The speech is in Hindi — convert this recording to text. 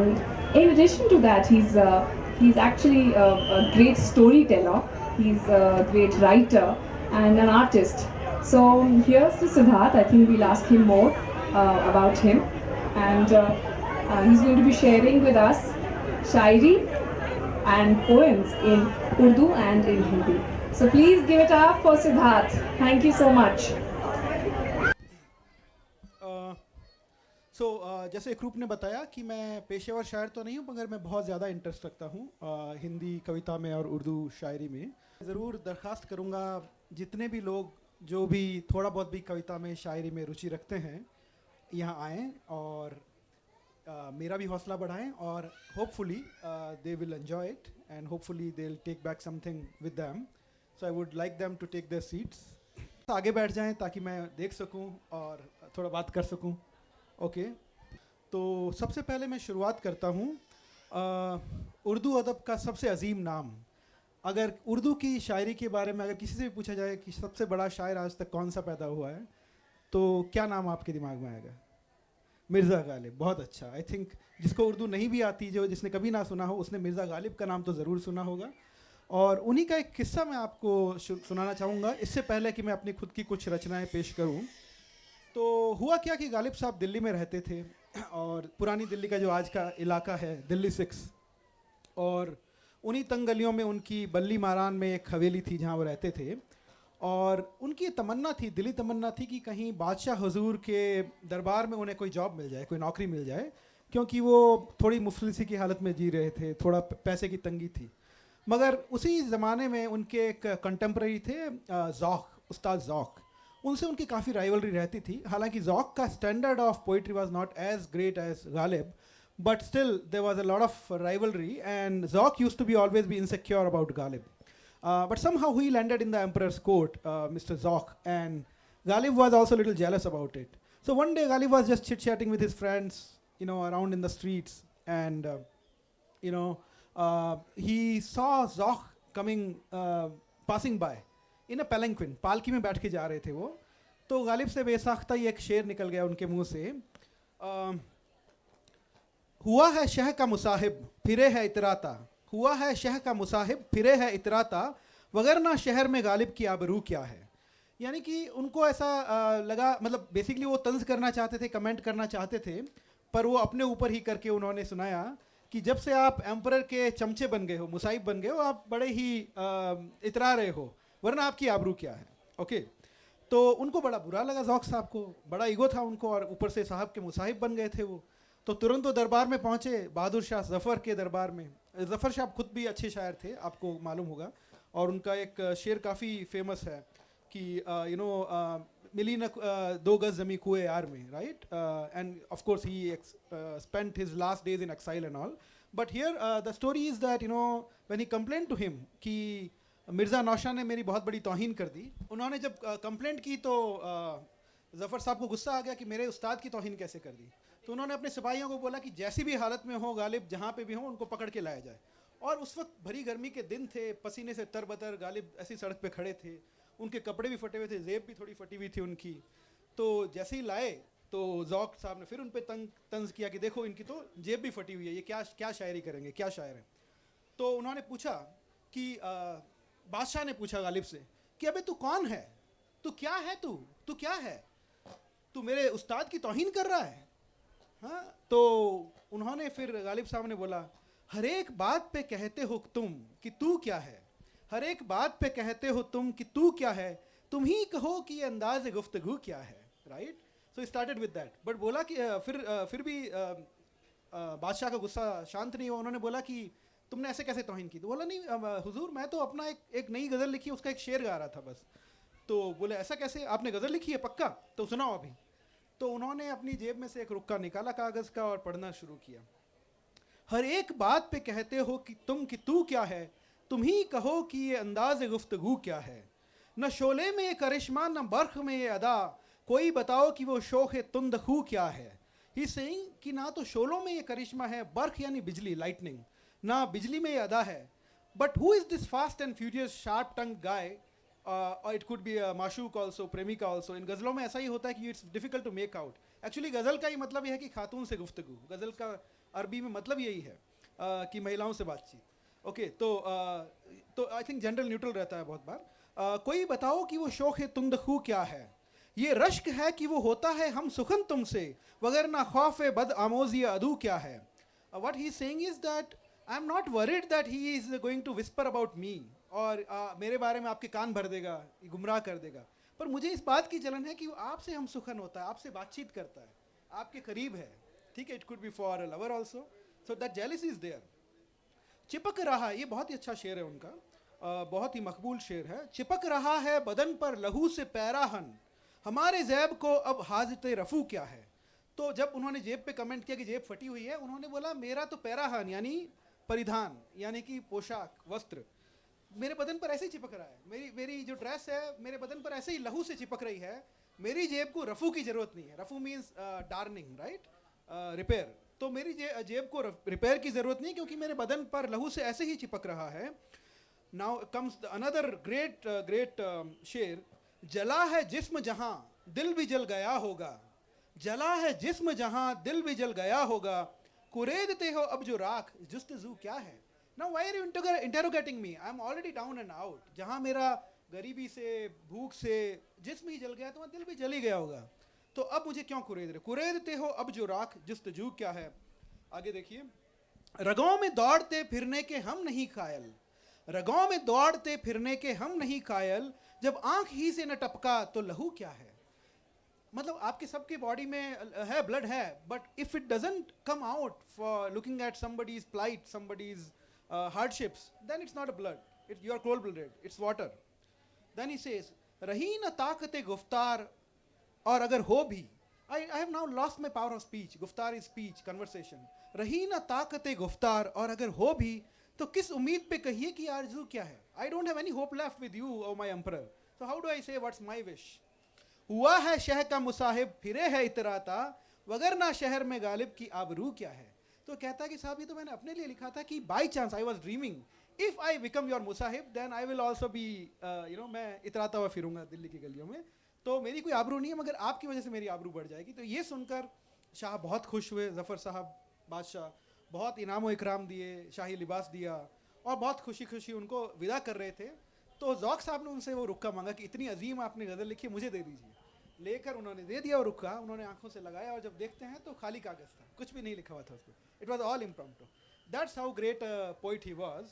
and in addition to that, he's actually a great storyteller. He's a great writer and an artist. So here's to Siddharth. I think we'll ask him more about him, and he's going to be sharing with us shairi and poems in Urdu and in Hindi. So please give it up for Siddharth. Thank you so much. जैसे एक रूप ने बताया कि मैं पेशेवर शायर तो नहीं हूँ, मगर मैं बहुत ज़्यादा इंटरेस्ट रखता हूँ हिंदी कविता में और उर्दू शायरी में. ज़रूर दरख्वास्त करूँगा जितने भी लोग जो भी थोड़ा बहुत भी कविता में शायरी में रुचि रखते हैं यहाँ आएँ और मेरा भी हौसला बढ़ाएं और hopefully they will enjoy it and hopefully they will take back something with them. So I would like them to take their seats. आगे बैठ जाएं ताकि मैं देख सकूं और थोड़ा बात कर सकूं. ओके तो सबसे पहले मैं शुरुआत करता हूं उर्दू अदब का सबसे अजीम नाम. अगर उर्दू की शायरी के बारे में अगर किसी से भी पूछा जाए कि सबसे बड़ा शायर आज तक कौन सा पैदा हुआ है, तो क्या नाम आपके दिमाग में आएगा? मिर्ज़ा गालिब. बहुत अच्छा. आई थिंक जिसको उर्दू नहीं भी आती, जो जिसने कभी ना सुना हो, उसने मिर्ज़ा गालिब का नाम तो ज़रूर सुना होगा. और उन्हीं का एक किस्सा मैं आपको सुनाना चाहूँगा इससे पहले कि मैं अपनी खुद की कुछ रचनाएं पेश करूँ. तो हुआ क्या कि गालिब साहब दिल्ली में रहते थे और पुरानी दिल्ली का जो आज का इलाका है दिल्ली 6, और उन्हीं तंग गलियों में उनकी बल्ली मारान में एक हवेली थी जहाँ वो रहते थे. और उनकी तमन्ना थी, दिली तमन्ना थी कि कहीं बादशाह हुजूर के दरबार में उन्हें कोई जॉब मिल जाए, कोई नौकरी मिल जाए, क्योंकि वो थोड़ी मुफलिसी की हालत में जी रहे थे, थोड़ा पैसे की तंगी थी. मगर उसी ज़माने में उनके एक कंटेम्प्रेरी थे ज़ौक़, उस्ताद ज़ौक़. उनसे उनकी काफ़ी राइवलरी रहती थी. हालांकि ज़ौक़ का standard of poetry was not as great as Ghalib, but still there was a lot of rivalry and Zauq used to be always be insecure about Ghalib. But somehow he landed in the emperor's court, Mr. Zauq, and Ghalib was also a little jealous about it. So one day Ghalib was just chit-chatting with his friends, around in the streets, and he saw Zauq coming, passing by in a palanquin. पालकी में बैठ के जा रहे थे वो. तो गालिब से बेसाख्ता ही एक शेर निकल गया उनके मुंह से. हुआ है शह का मुसाहिब फिरे है इतराता, हुआ है शह का मुसाहिब फिरे है इतराता, वगरना शहर में गालिब की आबरू क्या है. यानी कि उनको ऐसा लगा, मतलब बेसिकली वो तंज करना चाहते थे, कमेंट करना चाहते थे, पर वो अपने ऊपर ही करके उन्होंने सुनाया कि जब से आप एम्परर के चमचे बन गए हो, मुसाहिब बन गए हो, आप बड़े ही इतरा रहे हो, वरना आपकी आबरू क्या है. ओके तो उनको बड़ा बुरा लगा, ज़ौक़ साहब को बड़ा ईगो था उनको, और ऊपर से साहब के मुसाहिब बन गए थे वो. तो तुरंत वो दरबार में पहुँचे, बहादुर शाह ज़फ़र के दरबार में. ज़फ़र शाह खुद भी अच्छे शायर थे, आपको मालूम होगा, और उनका एक शेर काफ़ी फेमस है कि मिली न 2 गज़ ज़मी कुए यार में, right. And of course he spent his last days in exile and all. But here the story is that when he complained to him कि मिर्ज़ा नौशाह ने मेरी बहुत बड़ी तौहीन कर दी. उन्होंने जब कंप्लेंट की तो ज़फ़र साहब को गुस्सा आ गया कि मेरे उस्ताद की तौहीन कैसे कर दी. तो उन्होंने अपने सिपाहियों को बोला कि जैसी भी हालत में हो गालिब, जहाँ पे भी हो, उनको पकड़ के लाया जाए. और उस वक्त भरी गर्मी के दिन थे, पसीने से तरबतर गालिब ऐसी सड़क पे खड़े थे, उनके कपड़े भी फटे हुए थे, जेब भी थोड़ी फटी हुई थी उनकी. तो जैसे ही लाए तो ज़ौक़ साहब ने फिर उन पर तंज किया कि देखो इनकी तो जेब भी फटी हुई है, ये क्या शायरी करेंगे, क्या शायर हैं. तो उन्होंने पूछा कि बादशाह ने पूछा गालिब से कि अबे तू कौन है, तू क्या है, तू क्या है, तू मेरे उस्ताद की तौहीन कर रहा है. हाँ, तो उन्होंने फिर गालिब साहब ने बोला, हर एक बात पे कहते हो तुम कि तू क्या है, हर एक बात पे कहते हो तुम कि तू क्या है, तुम ही कहो कि ये अंदाज़ गुफ्तगू क्या है, right. So started with that. But बोला कि फिर भी बादशाह का गुस्सा शांत नहीं हुआ. उन्होंने बोला कि तुमने ऐसे कैसे तौहीन की. तो बोला नहीं हुजूर, मैं तो अपना एक नई गज़ल लिखी, उसका एक शेर गा रहा था बस. तो बोले ऐसा कैसे, आपने गज़ल लिखी है पक्का, तो सुनाओ अभी. तो उन्होंने अपनी जेब में से एक रुक्का निकाला कागज़ का और पढ़ना शुरू किया. हर एक बात पे कहते हो कि तू क्या है, तुम ही कहो कि ये अंदाज़ गुफ्तगू क्या है. न शोले में ये करिश्मा, न बर्ख में ये अदा, कोई बताओ कि वो शोख़ तुंदखू क्या है. ही सेइंग कि ना तो शोलों में ये करिश्मा है, बर्ख यानी बिजली, लाइटनिंग, ना बिजली में ये अदा है. But who is this fast and furious sharp tongue guy. It could be माशूक ऑल्सो, प्रेमिका ऑल्सो. इन गज़लों में ऐसा ही होता है कि it's difficult to make out. Actually गज़ल का ही मतलब यह है कि खातून से गुफ्तगू. गज़ल का अरबी में मतलब यही है कि महिलाओं से बातचीत। ओके, तो आई थिंक जनरल न्यूट्रल रहता है बहुत बार। कोई बताओ कि वो शौक है तुंदखू क्या है, ये रश्क है कि वो होता है हम सुखन तुमसे, वगर ना खौफ बद आमोज़ी अदू क्या है। What he is saying is that I am not worried that he is going to whisper about me, और मेरे बारे में आपके कान भर देगा, गुमराह कर देगा, पर मुझे इस बात की जलन है कि वो आपसे हम सुखन होता है, आपसे बातचीत करता है, आपके करीब है, ठीक है। It could be for a lover also, so that jealousy is there. चिपक रहा, ये बहुत ही अच्छा शेर है उनका, बहुत ही मकबूल शेर है। चिपक रहा है बदन पर लहू से पैराहन, हमारे जैब को अब हाजत रफू क्या है। तो जब उन्होंने जेब पे कमेंट किया कि जेब फटी हुई है, उन्होंने बोला मेरा तो पैराहन यानी परिधान, यानी कि पोशाक, वस्त्र मेरे बदन पर ऐसे ही चिपक रहा है, मेरी मेरी जो ड्रेस है मेरे बदन पर ऐसे ही लहू से चिपक रही है, मेरी जेब को रफू की जरूरत नहीं है। रफू मीन्स डार्निंग, राइट, रिपेयर। तो मेरी जेब को रिपेयर की जरूरत नहीं, क्योंकि मेरे बदन पर लहू से ऐसे ही चिपक रहा है। नाउ कम्स अनदर ग्रेट शेर, जला है जिस्म जहां दिल भी जल गया होगा, जला है जिस्म जहां दिल भी जल गया होगा, कुरेदते हो अब जो राख जुस्तजू क्या है। Now why are you interrogating me? I am already down and out. जहाँ मेरा गरीबी से, भूख से जिस्म ही जल गया, तो वहाँ दिल भी जल ही गया होगा, तो अब मुझे क्यों कुरेद रहे, कुरेदते हो अब जो राख जुस्तजू क्या है। आगे देखिए, रगों में दौड़ते फिरने के हम नहीं कायल, रगों में दौड़ते फिरने के हम नहीं कायल, जब आंख ही से न टपका तो लहू क्या है। मतलब आपके सबके बॉडी में है, ब्लड है, but if it doesn't come out for looking at somebody's plight, somebody's hardships, then it's not a blood, you are cold blooded, it's water. Then he says, रही न ताकते गुफ्तार और अगर हो भी, I have now lost my power of speech. गुफ्तार is speech, conversation. रही न ताकते गुफ्तार और अगर हो भी, तो किस उम्मीद पे कहिए कि आरज़ू क्या है। I don't have any hope left with you, oh my emperor. So how do I say what's my wish? हुआ है शह का मुसाहिब फिरे है इतराता, वगर ना शहर में गालिब की आबरू क्या है। तो कहता है कि साहब ये तो मैंने अपने लिए लिखा था कि by chance I was dreaming, if I become your मुसाहिब then I will also be मैं इतराता हुआ फिरूंगा दिल्ली की गलियों में, तो मेरी कोई आबरू नहीं है, मगर आपकी वजह से मेरी आबरू बढ़ जाएगी। तो ये सुनकर शाह बहुत खुश हुए, ज़फ़र साहब बादशाह बहुत इनाम व इकराम दिए, शाही लिबास दिया, और बहुत खुशी खुशी उनको विदा कर रहे थे। तो ज़ौक़ साहब ने उनसे वो रुक्का मांगा कि इतनी अजीम आपने गज़ल लिखी, मुझे दे दीजिए। लेकर उन्होंने दे दिया वो रुक्का, उन्होंने आंखों से लगाया, और जब देखते हैं तो खाली कागज़ था, कुछ भी नहीं लिखा हुआ था उसमें। It was all impromptu. That's how great poet he was.